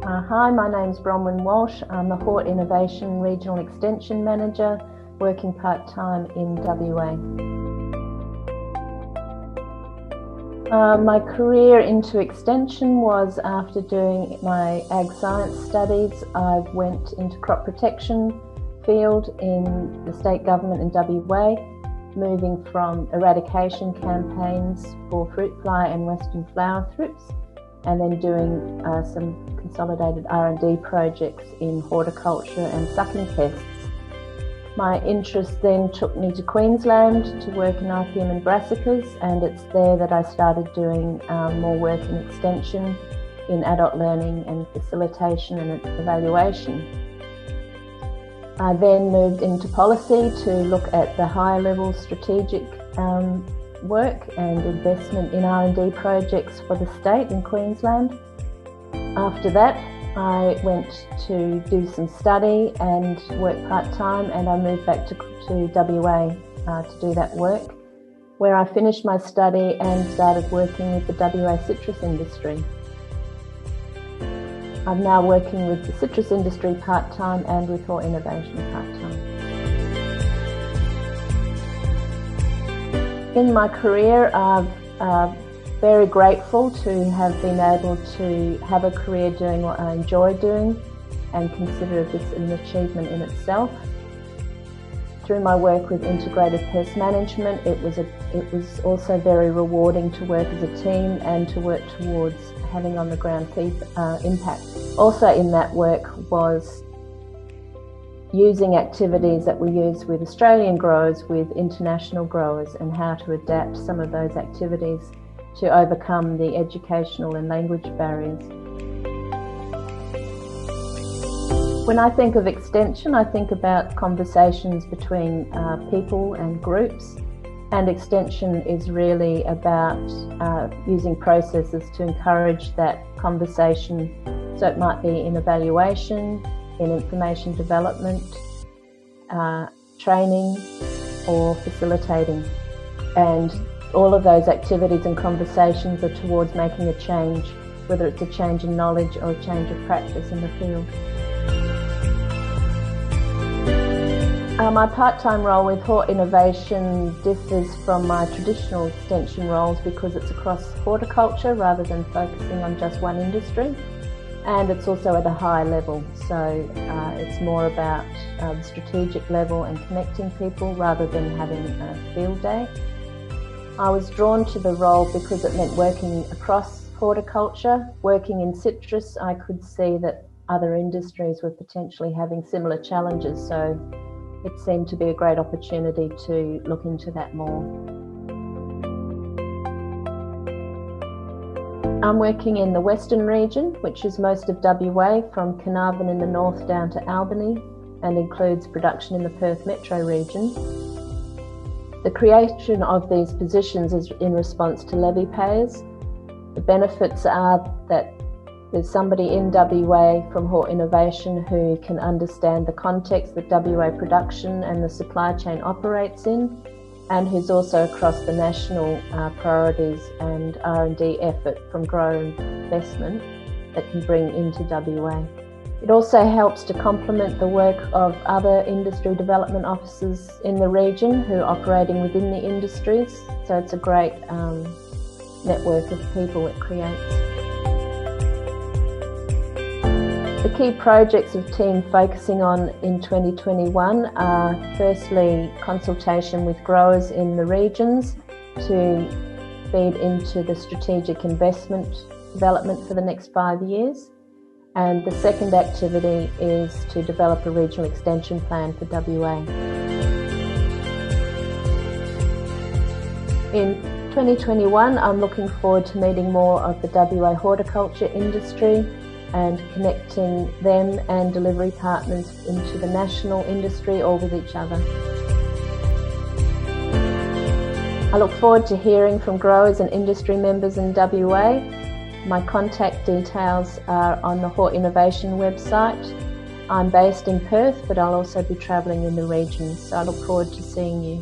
Hi, my name's Bronwyn Walsh. I'm the Hort Innovation Regional Extension Manager, working part-time in WA. My career into extension was after doing my ag science studies. I went into crop protection field in the state government in WA, moving from eradication campaigns for fruit fly and western flower thrips, and then doing some consolidated R&D projects in horticulture and sucking pests. My interest then took me to Queensland to work in IPM and brassicas, and it's there that I started doing more work in extension in adult learning and facilitation and evaluation. I then moved into policy to look at the higher level strategic work and investment in R&D projects for the state in Queensland. After that, I went to do some study and work part-time, and I moved back to WA to do that work, where I finished my study and started working with the WA citrus industry. I'm now working with the citrus industry part-time and with Hort Innovation part-time. In my career, I'm very grateful to have been able to have a career doing what I enjoy doing and consider this an achievement in itself. Through my work with integrated pest management, it was also very rewarding to work as a team and to work towards having on the ground impact. Also in that work was using activities that we use with Australian growers with international growers, and how to adapt some of those activities to overcome the educational and language barriers. When I think of extension, I think about conversations between people and groups, and extension is really about using processes to encourage that conversation. So it might be in evaluation, in information development, training, or facilitating. And all of those activities and conversations are towards making a change, whether it's a change in knowledge or a change of practice in the field. My part-time role with Hort Innovation differs from my traditional extension roles because it's across horticulture rather than focusing on just one industry. And it's also at a high level, so it's more about the strategic level and connecting people rather than having a field day. I was drawn to the role because it meant working across horticulture. Working in citrus, I could see that other industries were potentially having similar challenges, so it seemed to be a great opportunity to look into that more. I'm working in the Western region, which is most of WA, from Carnarvon in the north down to Albany, and includes production in the Perth metro region. The creation of these positions is in response to levy payers. The benefits are that there's somebody in WA from Hort Innovation who can understand the context that WA production and the supply chain operates in, and who's also across the national priorities and R&D effort from grower investment that can bring into WA. It also helps to complement the work of other industry development officers in the region who are operating within the industries, so it's a great network of people it creates. The key projects of team focusing on in 2021 are firstly consultation with growers in the regions to feed into the strategic investment development for the next 5 years. And the second activity is to develop a regional extension plan for WA. In 2021, I'm looking forward to meeting more of the WA horticulture industry and connecting them and delivery partners into the national industry or with each other. I look forward to hearing from growers and industry members in WA. My contact details are on the Hort Innovation website. I'm based in Perth, but I'll also be travelling in the region, so I look forward to seeing you.